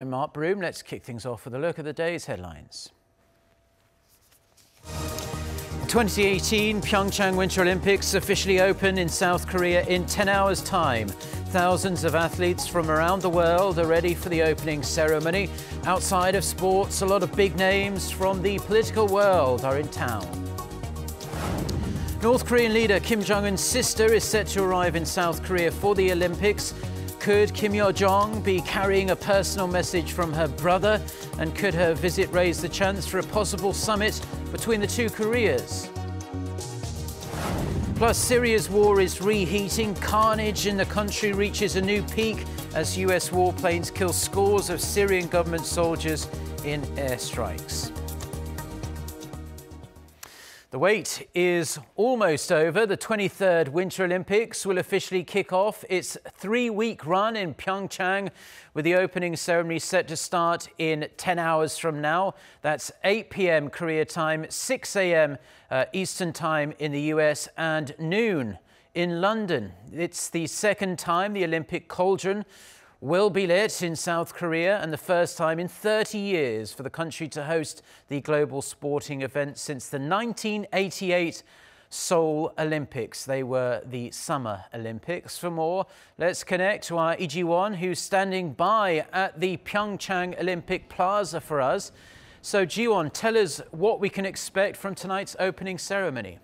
I'm Mark Broom. Let's kick things off with a look at the day's headlines. The 2018 PyeongChang Winter Olympics officially open in South Korea in 10 hours' time. Thousands of athletes from around the world are ready for the opening ceremony. Outside of sports, a lot of big names from the political world are in town. North Korean leader Kim Jong-un's sister is set to arrive in South Korea for the Olympics. Could Kim Yo-jong be carrying a personal message from her brother? And could her visit raise the chance for a possible summit between the two Koreas? Plus, Syria's war is reheating. Carnage in the country reaches a new peak as US warplanes kill scores of Syrian government soldiers in airstrikes. The wait is almost over. The 23rd Winter Olympics will officially kick off its 3-week run in PyeongChang, with the opening ceremony set to start in 10 hours from now. That's 8 p.m. Korea time, 6 a.m. Eastern time in the US, and noon in London. It's the second time the Olympic cauldron will be lit in South Korea, and the first time in 30 years for the country to host the global sporting event since the 1988 Seoul Olympics. They were the Summer Olympics. For more, let's connect to our Lee Ji-won, who's standing by at the PyeongChang Olympic Plaza for us. So, Ji-won, tell us what we can expect from tonight's opening ceremony.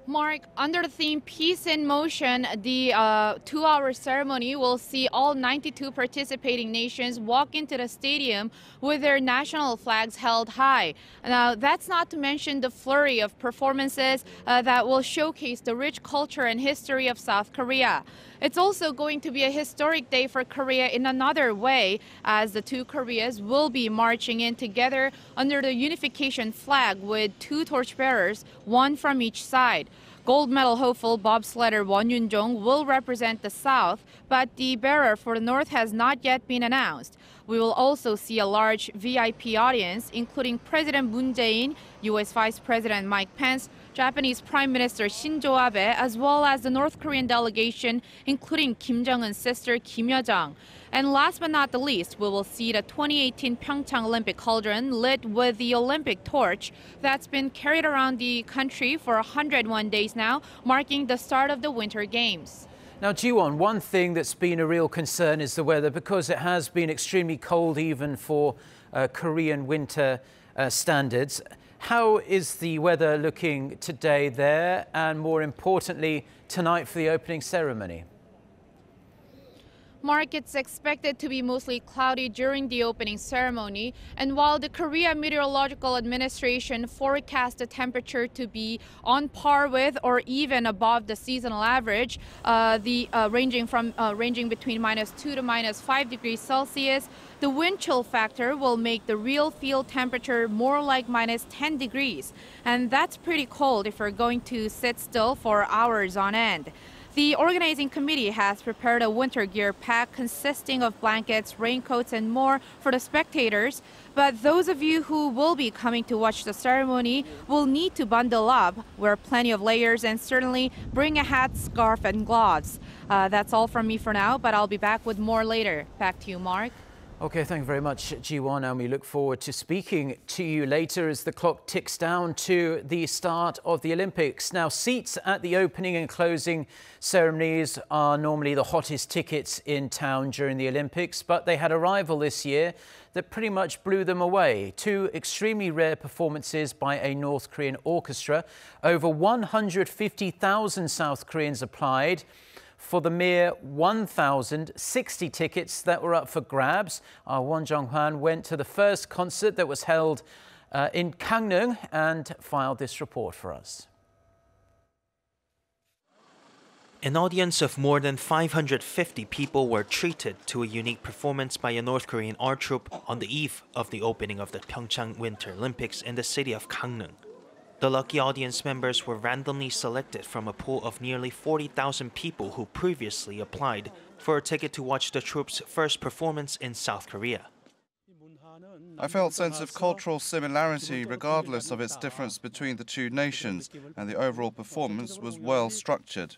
Mark, under the theme Peace in Motion, the 2-hour ceremony will see all 92 participating nations walk into the stadium with their national flags held high. Now, that's not to mention the flurry of performances that will showcase the rich culture and history of South Korea. It's also going to be a historic day for Korea in another way, as the two Koreas will be marching in together under the unification flag with 2 torchbearers, one from each side. Gold medal hopeful bobsledder Won Yoon-jong will represent the South, but the bearer for the North has not yet been announced. We will also see a large VIP audience, including President Moon Jae-in, U.S. Vice President Mike Pence, Japanese Prime Minister Shinzo Abe, as well as the North Korean delegation, including Kim Jong-un's sister Kim Yo-jong. And last but not the least, we will see the 2018 PyeongChang Olympic cauldron lit with the Olympic torch that's been carried around the country for 101 days now, marking the start of the Winter Games. Now, Ji-won, one thing that's been a real concern is the weather, because it has been extremely cold even for Korean winter standards. How is the weather looking today there, and more importantly, tonight for the opening ceremony? Mark, it's expected to be mostly cloudy during the opening ceremony, and while the Korea Meteorological Administration forecast the temperature to be on par with or even above the seasonal average, ranging between -2 to -5 degrees Celsius, the wind chill factor will make the real field temperature more like -10 degrees, and that's pretty cold if we're going to sit still for hours on end. The organizing committee has prepared a winter gear pack consisting of blankets, raincoats, and more for the spectators. But those of you who will be coming to watch the ceremony will need to bundle up, wear plenty of layers, and certainly bring a hat, scarf, and gloves. That's all from me for now, but I'll be back with more later. Back to you, Mark. OK, thank you very much, Ji-won, and we look forward to speaking to you later as the clock ticks down to the start of the Olympics. Now, seats at the opening and closing ceremonies are normally the hottest tickets in town during the Olympics, but they had a rival this year that pretty much blew them away. 2 extremely rare performances by a North Korean orchestra. Over 150,000 South Koreans applied for the mere 1,060 tickets that were up for grabs. Our Won Jung-hwan went to the first concert that was held in Gangneung and filed this report for us. An audience of more than 550 people were treated to a unique performance by a North Korean art troupe on the eve of the opening of the PyeongChang Winter Olympics in the city of Gangneung. The lucky audience members were randomly selected from a pool of nearly 40,000 people who previously applied for a ticket to watch the troupe's first performance in South Korea. I felt a sense of cultural similarity regardless of its difference between the two nations, and the overall performance was well structured.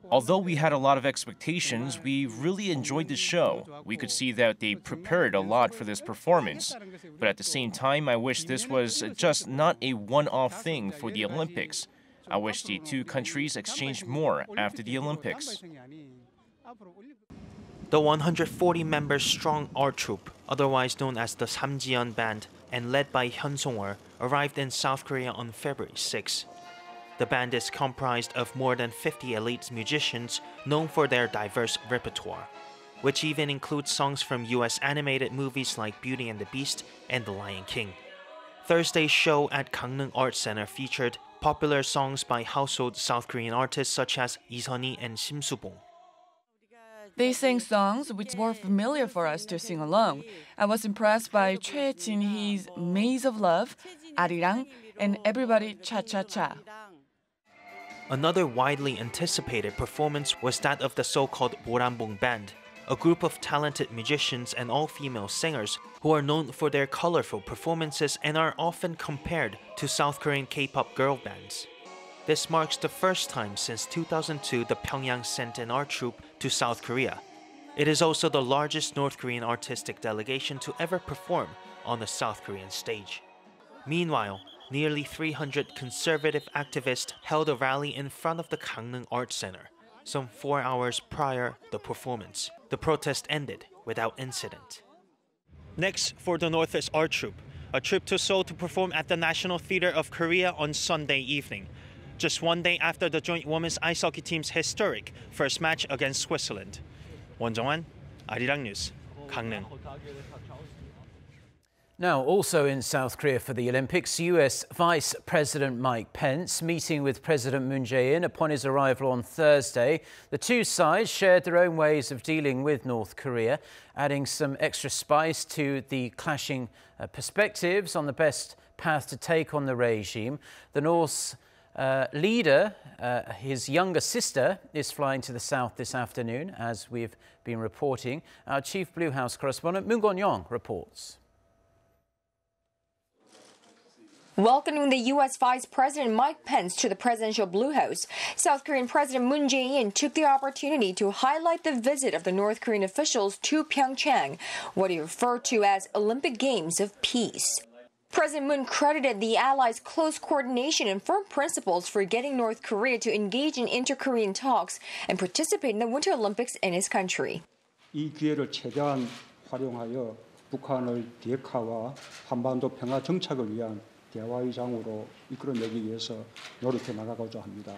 Although we had a lot of expectations, we really enjoyed the show. We could see that they prepared a lot for this performance. But at the same time, I wish this was just not a one-off thing for the Olympics. I wish the two countries exchanged more after the Olympics. The 140-member strong art troupe, otherwise known as the Samjian Band, and led by Hyun Song-wol, arrived in South Korea on February 6. The band is comprised of more than 50 elite musicians known for their diverse repertoire, which even includes songs from US animated movies like Beauty and the Beast and The Lion King. Thursday's show at Gangneung Art Center featured popular songs by household South Korean artists such as Lee Sun-hee and Sim Soo-bong. They sang songs which were familiar for us to sing along. I was impressed by Choi Jin-hee's Maze of Love, Arirang, and Everybody Cha-Cha-Cha. Another widely anticipated performance was that of the so-called Boranbong Band, a group of talented musicians and all-female singers who are known for their colorful performances and are often compared to South Korean K-pop girl bands. This marks the first time since 2002 the Pyongyang sent an art troupe to South Korea. It is also the largest North Korean artistic delegation to ever perform on the South Korean stage. Meanwhile, nearly 300 conservative activists held a rally in front of the Gangneung Art Center. Some 4 hours prior the performance, the protest ended without incident. Next, for the Northeast Art Troupe, a trip to Seoul to perform at the National Theatre of Korea on Sunday evening, just one day after the joint women's ice hockey team's historic first match against Switzerland. Won Jong-hwan, Arirang News, Gangneung. Now, also in South Korea for the Olympics, US Vice President Mike Pence meeting with President Moon Jae-in upon his arrival on Thursday. The two sides shared their own ways of dealing with North Korea, adding some extra spice to the clashing perspectives on the best path to take on the regime. The North's leader, his younger sister, is flying to the south this afternoon, as we've been reporting. Our chief Blue House correspondent, Moon Gangneung, reports. Welcoming the U.S. Vice President Mike Pence to the presidential Blue House, South Korean President Moon Jae-in took the opportunity to highlight the visit of the North Korean officials to PyeongChang, what he referred to as Olympic Games of Peace. President Moon credited the allies' close coordination and firm principles for getting North Korea to engage in inter-Korean talks and participate in the Winter Olympics in his country. 이 기회를 최대한 활용하여 북한을 비핵화와 한반도 평화 정착을 위한 대화의 장으로 이끌어내기 위해서 노력해 나가고자 합니다.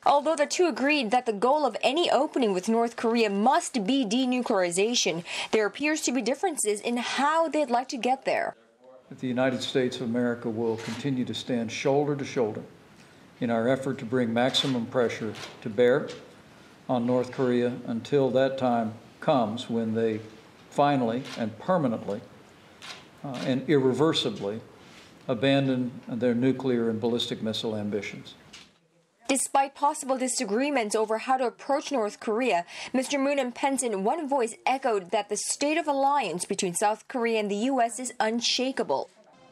Although the two agreed that the goal of any opening with North Korea must be denuclearization, there appears to be differences in how they'd like to get there. The United States of America will continue to stand shoulder to shoulder in our effort to bring maximum pressure to bear on North Korea until that time comes when they finally and permanently and irreversibly abandon their nuclear and ballistic missile ambitions. Despite possible disagreements over how to approach North Korea, Mr. Moon and Pence in one voice echoed that the state of alliance between South Korea and the U.S. is unshakable.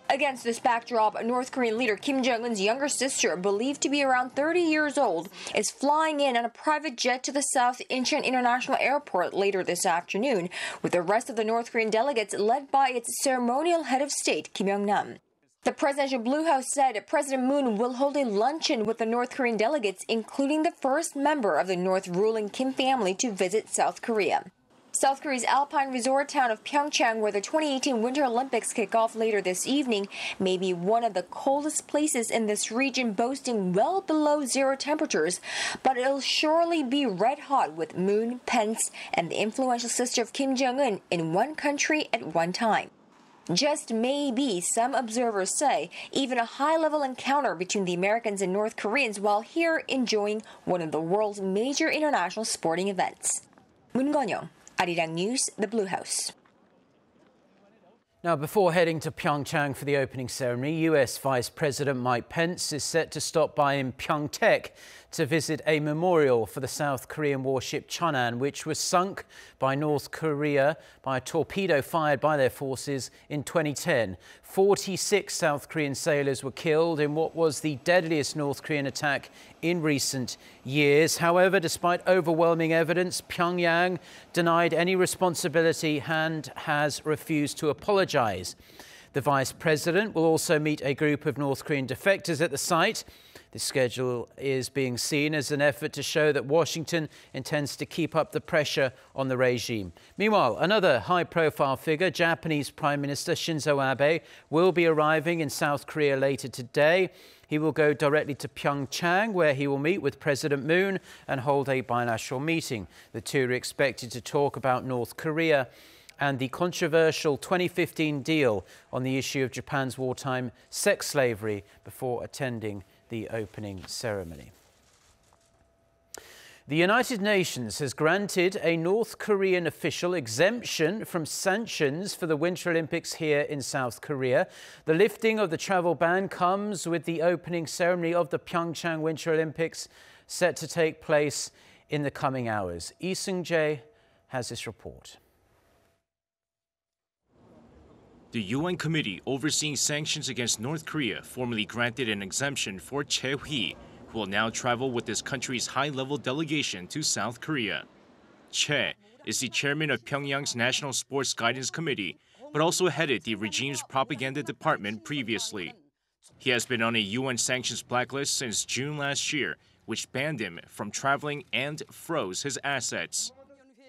Against this backdrop, North Korean leader Kim Jong-un's younger sister, believed to be around 30 years old, is flying in on a private jet to the South Incheon International Airport later this afternoon, with the rest of the North Korean delegates led by its ceremonial head of state, Kim Yong-nam. The presidential Blue House said President Moon will hold a luncheon with the North Korean delegates, including the first member of the North ruling Kim family to visit South Korea. South Korea's alpine resort town of PyeongChang, where the 2018 Winter Olympics kick off later this evening, may be one of the coldest places in this region, boasting well below zero temperatures, but it'll surely be red hot with Moon, Pence, and the influential sister of Kim Jong-un in one country at one time. Just maybe, some observers say, even a high-level encounter between the Americans and North Koreans while here enjoying one of the world's major international sporting events. Moon Gangneung, Arirang News, the Blue House. Now, before heading to PyeongChang for the opening ceremony, US Vice President Mike Pence is set to stop by in Pyeongtaek to visit a memorial for the South Korean warship Cheonan, which was sunk by North Korea by a torpedo fired by their forces in 2010. 46 South Korean sailors were killed in what was the deadliest North Korean attack in recent years. However, despite overwhelming evidence, Pyongyang denied any responsibility and has refused to apologize. The vice president will also meet a group of North Korean defectors at the site. The schedule is being seen as an effort to show that Washington intends to keep up the pressure on the regime. Meanwhile, another high-profile figure, Japanese Prime Minister Shinzo Abe, will be arriving in South Korea later today. He will go directly to PyeongChang, where he will meet with President Moon and hold a bilateral meeting. The two are expected to talk about North Korea and the controversial 2015 deal on the issue of Japan's wartime sex slavery before attending the opening ceremony. The United Nations has granted a North Korean official exemption from sanctions for the Winter Olympics here in South Korea. The lifting of the travel ban comes with the opening ceremony of the PyeongChang Winter Olympics set to take place in the coming hours. Lee Seung-jae has this report. The UN Committee overseeing sanctions against North Korea formally granted an exemption for Che Hui, who will now travel with this country's high-level delegation to South Korea. Che is the chairman of Pyongyang's National Sports Guidance Committee, but also headed the regime's propaganda department previously. He has been on a UN sanctions blacklist since June last year, which banned him from traveling and froze his assets.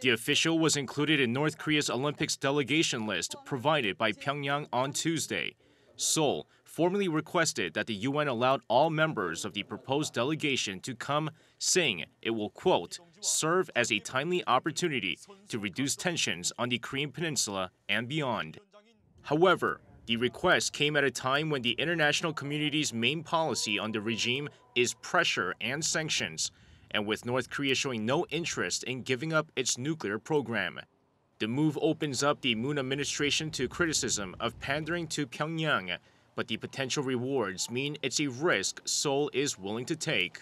The official was included in North Korea's Olympics delegation list provided by Pyongyang on Tuesday. Seoul formally requested that the UN allowed all members of the proposed delegation to come, saying it will, quote, serve as a timely opportunity to reduce tensions on the Korean peninsula and beyond. However, the request came at a time when the international community's main policy on the regime is pressure and sanctions, and with North Korea showing no interest in giving up its nuclear program. The move opens up the Moon administration to criticism of pandering to Pyongyang, but the potential rewards mean it's a risk Seoul is willing to take.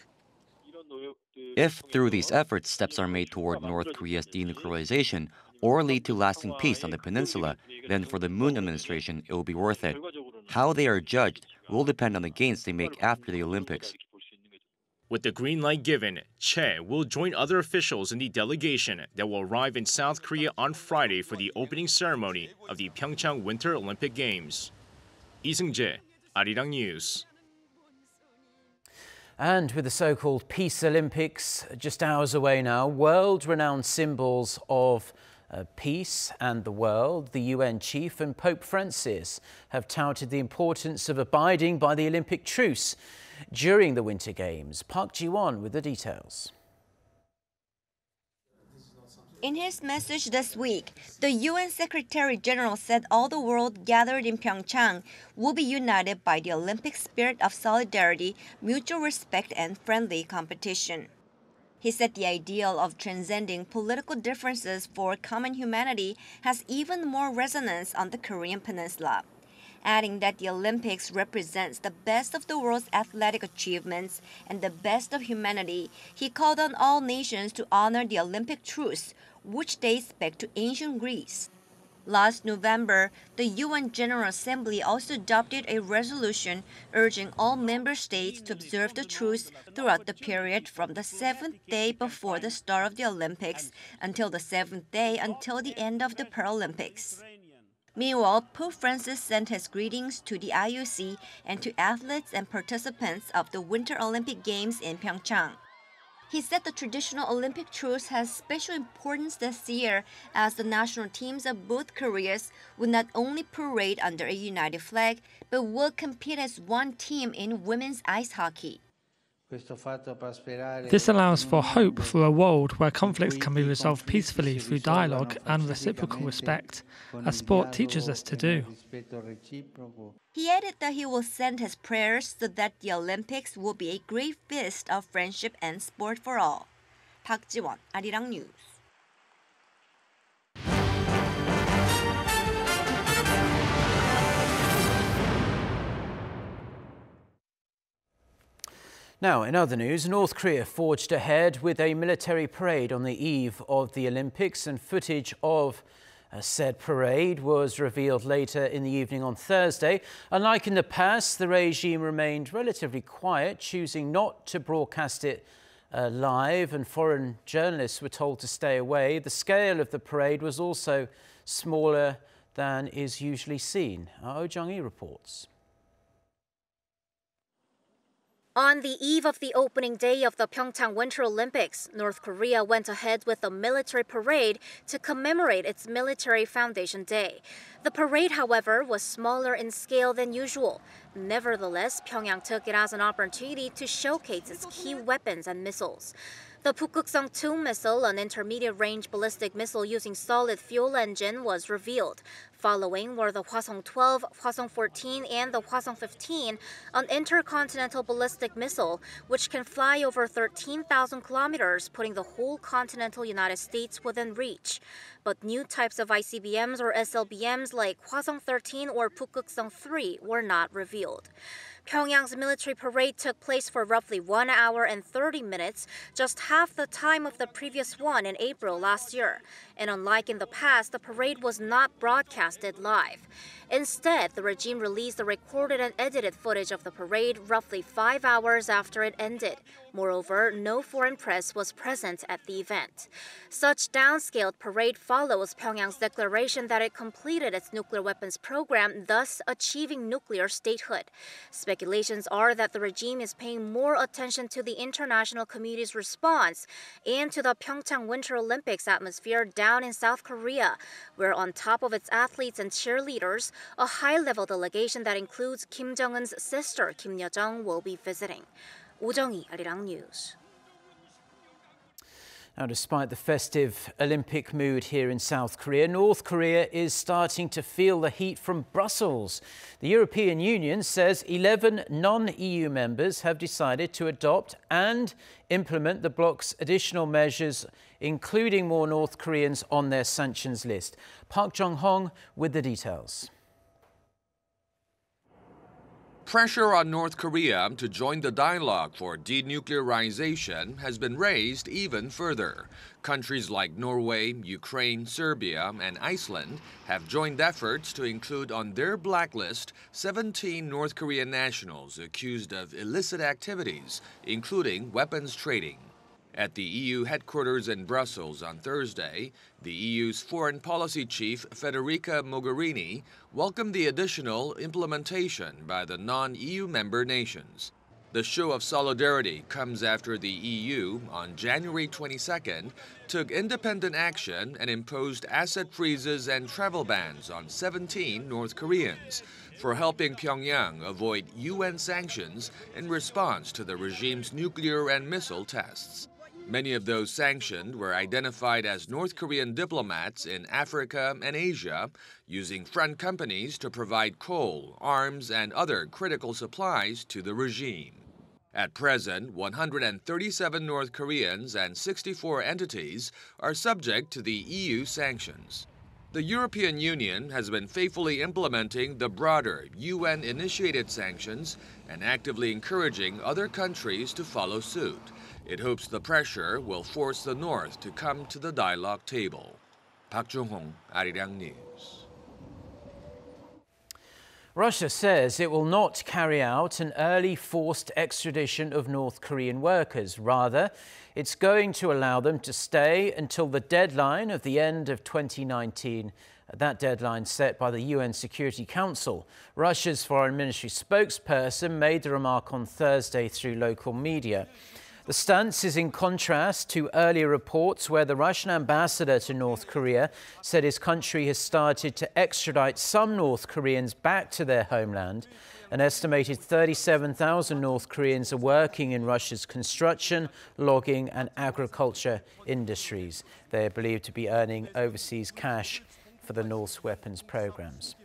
If through these efforts steps are made toward North Korea's denuclearization or lead to lasting peace on the peninsula, then for the Moon administration it will be worth it. How they are judged will depend on the gains they make after the Olympics. With the green light given, Che will join other officials in the delegation that will arrive in South Korea on Friday for the opening ceremony of the PyeongChang Winter Olympic Games. Lee Seung-jae, Arirang News. And with the so-called Peace Olympics just hours away now, world-renowned symbols of peace and the world, the UN chief and Pope Francis have touted the importance of abiding by the Olympic Truce during the Winter Games. Park Ji-won with the details. In his message this week, the UN Secretary General said all the world gathered in PyeongChang will be united by the Olympic spirit of solidarity, mutual respect, and friendly competition. He said the ideal of transcending political differences for common humanity has even more resonance on the Korean peninsula, adding that the Olympics represents the best of the world's athletic achievements and the best of humanity. He called on all nations to honor the Olympic Truce, which dates back to ancient Greece. Last November, the UN General Assembly also adopted a resolution urging all member states to observe the truce throughout the period from the 7th day before the start of the Olympics until the 7th day until the end of the Paralympics. Meanwhile, Pope Francis sent his greetings to the IOC and to athletes and participants of the Winter Olympic Games in PyeongChang. He said the traditional Olympic truce has special importance this year as the national teams of both Koreas will not only parade under a united flag, but will compete as one team in women's ice hockey. This allows for hope for a world where conflicts can be resolved peacefully through dialogue and reciprocal respect, as sport teaches us to do. He added that he will send his prayers so that the Olympics will be a great feast of friendship and sport for all. Park Ji-won, Arirang News. Now, in other news, North Korea forged ahead with a military parade on the eve of the Olympics, and footage of said parade was revealed later in the evening on Thursday. Unlike in the past, the regime remained relatively quiet, choosing not to broadcast it live, and foreign journalists were told to stay away. The scale of the parade was also smaller than is usually seen. Oh Jung-hee reports. On the eve of the opening day of the PyeongChang Winter Olympics, North Korea went ahead with a military parade to commemorate its Military Foundation Day. The parade, however, was smaller in scale than usual. Nevertheless, Pyongyang took it as an opportunity to showcase its key weapons and missiles. The Pukguksong-2 missile, an intermediate-range ballistic missile using solid fuel engine, was revealed. Following were the Hwasong-12, Hwasong-14, and the Hwasong-15, an intercontinental ballistic missile which can fly over 13,000 kilometers, putting the whole continental United States within reach. But new types of ICBMs or SLBMs like Hwasong-13 or Pukguksong-3 were not revealed. Pyongyang's military parade took place for roughly 1 hour and 30 minutes, just half the time of the previous one in April last year. And unlike in the past, the parade was not broadcasted live. Instead, the regime released the recorded and edited footage of the parade roughly 5 hours after it ended. Moreover, no foreign press was present at the event. Such downscaled parade follows Pyongyang's declaration that it completed its nuclear weapons program, thus achieving nuclear statehood. Speculations are that the regime is paying more attention to the international community's response and to the PyeongChang Winter Olympics atmosphere down in South Korea, where on top of its athletes and cheerleaders, a high-level delegation that includes Kim Jong-un's sister, Kim Yo-jong, will be visiting. Oh Jung-hee, Arirang News. Now, despite the festive Olympic mood here in South Korea, North Korea is starting to feel the heat from Brussels. The European Union says 11 non-EU members have decided to adopt and implement the bloc's additional measures, including more North Koreans on their sanctions list. Park Jong-hong with the details. Pressure on North Korea to join the dialogue for denuclearization has been raised even further. Countries like Norway, Ukraine, Serbia, and Iceland have joined efforts to include on their blacklist 17 North Korean nationals accused of illicit activities, including weapons trading. At the EU headquarters in Brussels on Thursday, the EU's foreign policy chief Federica Mogherini welcomed the additional implementation by the non-EU member nations. The show of solidarity comes after the EU, on January 22nd, took independent action and imposed asset freezes and travel bans on 17 North Koreans for helping Pyongyang avoid UN sanctions in response to the regime's nuclear and missile tests. Many of those sanctioned were identified as North Korean diplomats in Africa and Asia, using front companies to provide coal, arms, and other critical supplies to the regime. At present, 137 North Koreans and 64 entities are subject to the EU sanctions. The European Union has been faithfully implementing the broader UN-initiated sanctions and actively encouraging other countries to follow suit. It hopes the pressure will force the North to come to the dialogue table. Park Jong-hong, Arirang News. Russia says it will not carry out an early forced extradition of North Korean workers. Rather, it's going to allow them to stay until the deadline of the end of 2019. That deadline set by the UN Security Council. Russia's foreign ministry spokesperson made the remark on Thursday through local media. The stance is in contrast to earlier reports where the Russian ambassador to North Korea said his country has started to extradite some North Koreans back to their homeland. An estimated 37,000 North Koreans are working in Russia's construction, logging and agriculture industries. They are believed to be earning overseas cash for the North's weapons programs.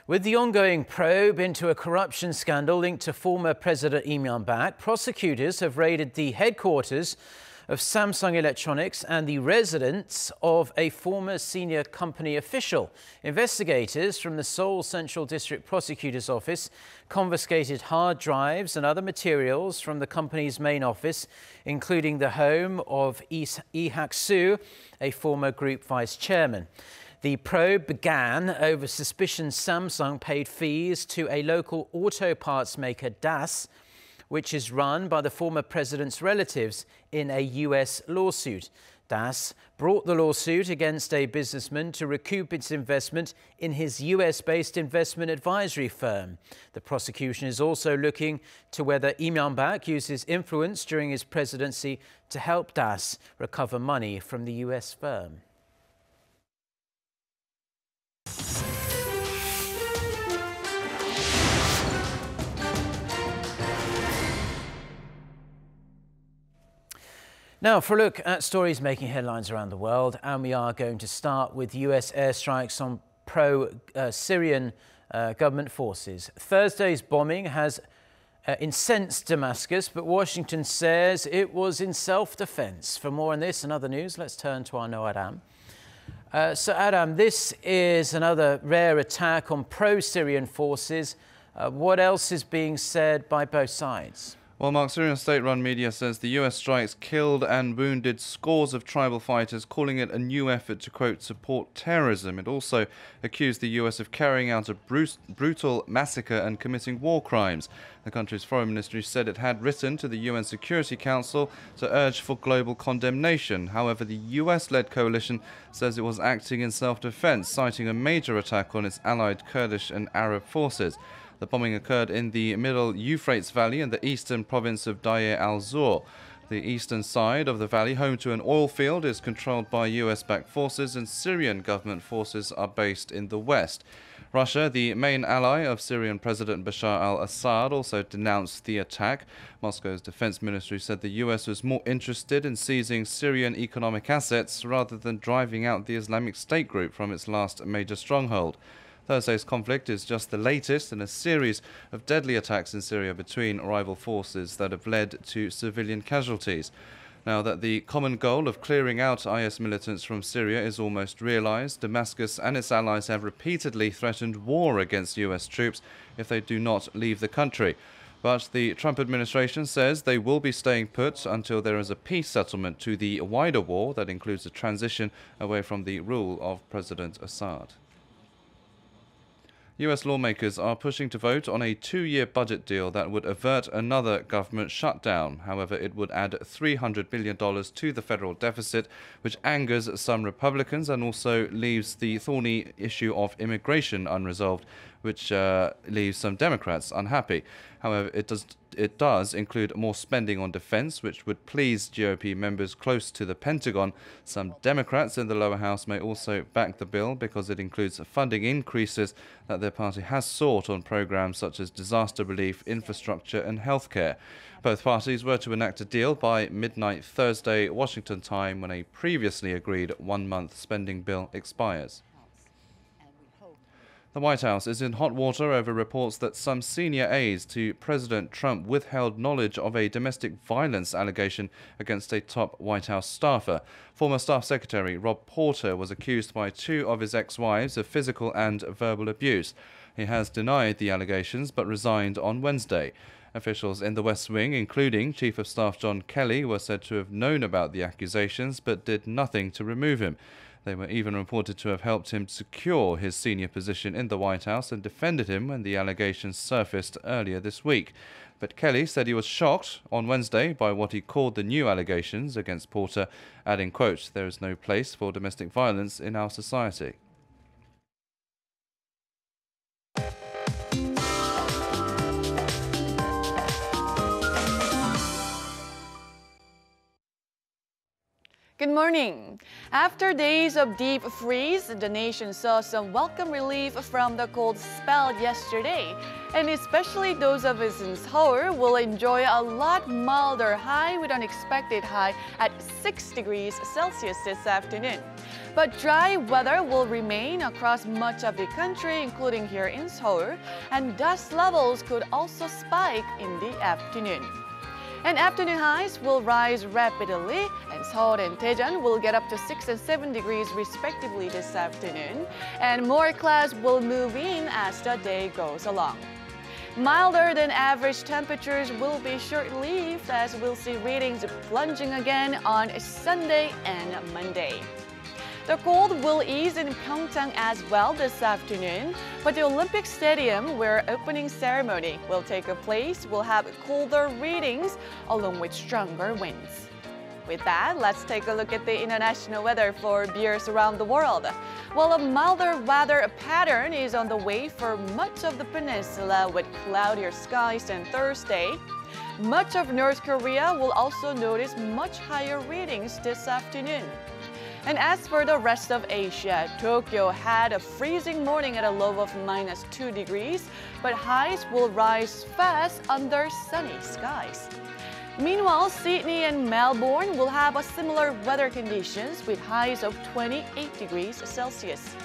With the ongoing probe into a corruption scandal linked to former President Lee Myung-bak, prosecutors have raided the headquarters of Samsung Electronics and the residence of a former senior company official. Investigators from the Seoul Central District Prosecutor's Office confiscated hard drives and other materials from the company's main office, including the home of Lee Hak-soo, a former group vice chairman. The probe began over suspicion Samsung paid fees to a local auto parts maker, Das, which is run by the former president's relatives in a US lawsuit. Das brought the lawsuit against a businessman to recoup its investment in his US-based investment advisory firm. The prosecution is also looking to whether Lee Myung-bak used his influence during his presidency to help Das recover money from the US firm. Now, for a look at stories making headlines around the world, and we are going to start with US airstrikes on pro-Syrian government forces. Thursday's bombing has incensed Damascus, but Washington says it was in self-defense. For more on this and other news, let's turn to our Noah Adam. So, Adam, this is another rare attack on pro-Syrian forces. What else is being said by both sides? Well, Mark, Syrian state-run media says the US strikes killed and wounded scores of tribal fighters, calling it a new effort to, quote, support terrorism. It also accused the US of carrying out a brutal massacre and committing war crimes. The country's foreign ministry said it had written to the UN Security Council to urge for global condemnation. However, the US-led coalition says it was acting in self-defense, citing a major attack on its allied Kurdish and Arab forces. The bombing occurred in the middle Euphrates Valley in the eastern province of Deir al-Zor. The eastern side of the valley, home to an oil field, is controlled by US-backed forces, and Syrian government forces are based in the west. Russia, the main ally of Syrian President Bashar al-Assad, also denounced the attack. Moscow's defense ministry said the US was more interested in seizing Syrian economic assets rather than driving out the Islamic State group from its last major stronghold. Thursday's conflict is just the latest in a series of deadly attacks in Syria between rival forces that have led to civilian casualties. Now that the common goal of clearing out IS militants from Syria is almost realized, Damascus and its allies have repeatedly threatened war against US troops if they do not leave the country. But the Trump administration says they will be staying put until there is a peace settlement to the wider war that includes a transition away from the rule of President Assad. US lawmakers are pushing to vote on a 2-year budget deal that would avert another government shutdown. However, it would add $300 billion to the federal deficit, which angers some Republicans and also leaves the thorny issue of immigration unresolved, which leaves some Democrats unhappy. However, it does include more spending on defense, which would please GOP members close to the Pentagon. Some Democrats in the lower house may also back the bill because it includes funding increases that their party has sought on programs such as disaster relief, infrastructure and healthcare. Both parties were to enact a deal by midnight Thursday, Washington time, when a previously agreed 1-month spending bill expires. The White House is in hot water over reports that some senior aides to President Trump withheld knowledge of a domestic violence allegation against a top White House staffer. Former Staff Secretary Rob Porter was accused by 2 of his ex-wives of physical and verbal abuse. He has denied the allegations but resigned on Wednesday. Officials in the West Wing, including Chief of Staff John Kelly, were said to have known about the accusations but did nothing to remove him. They were even reported to have helped him secure his senior position in the White House and defended him when the allegations surfaced earlier this week. But Kelly said he was shocked on Wednesday by what he called the new allegations against Porter, adding, quote, "There is no place for domestic violence in our society." Good morning. After days of deep freeze, the nation saw some welcome relief from the cold spell yesterday. And especially those of us in Seoul will enjoy a lot milder high with an expected high at 6 degrees Celsius this afternoon. But dry weather will remain across much of the country, including here in Seoul, and dust levels could also spike in the afternoon. And afternoon highs will rise rapidly, and Seoul and Daejeon will get up to 6 and 7 degrees respectively this afternoon. And more clouds will move in as the day goes along. Milder than average temperatures will be short-lived as we'll see readings plunging again on Sunday and Monday. The cold will ease in PyeongChang as well this afternoon, but the Olympic Stadium, where opening ceremony will take place, will have colder readings along with stronger winds. With that, let's take a look at the international weather for viewers around the world. While a milder weather pattern is on the way for much of the peninsula with cloudier skies than Thursday, much of North Korea will also notice much higher readings this afternoon. And as for the rest of Asia, Tokyo had a freezing morning at a low of -2 degrees, but highs will rise fast under sunny skies. Meanwhile, Sydney and Melbourne will have a similar weather conditions with highs of 28 degrees Celsius.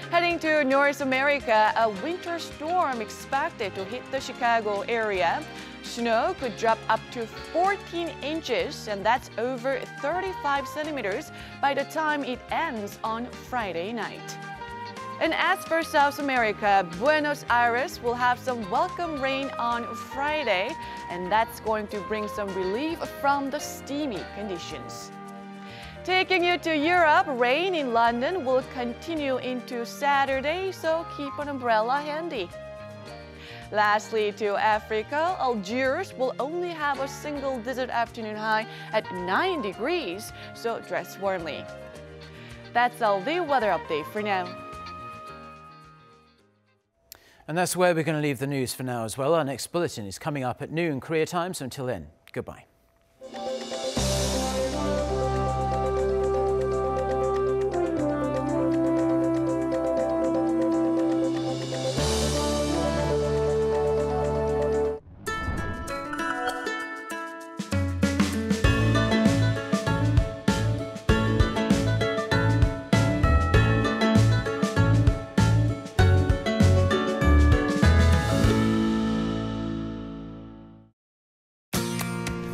Heading to North America, a winter storm expected to hit the Chicago area. Snow could drop up to 14 inches, and that's over 35 centimeters by the time it ends on Friday night. And as for South America, Buenos Aires will have some welcome rain on Friday, and that's going to bring some relief from the steamy conditions. Taking you to Europe, rain in London will continue into Saturday, so keep an umbrella handy. Lastly, to Africa, Algiers will only have a single-digit afternoon high at 9 degrees, so dress warmly. That's all the weather update for now. And that's where we're going to leave the news for now as well. Our next bulletin is coming up at noon Korea time, so until then, goodbye.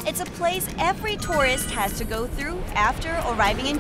It's a place every tourist has to go through after arriving in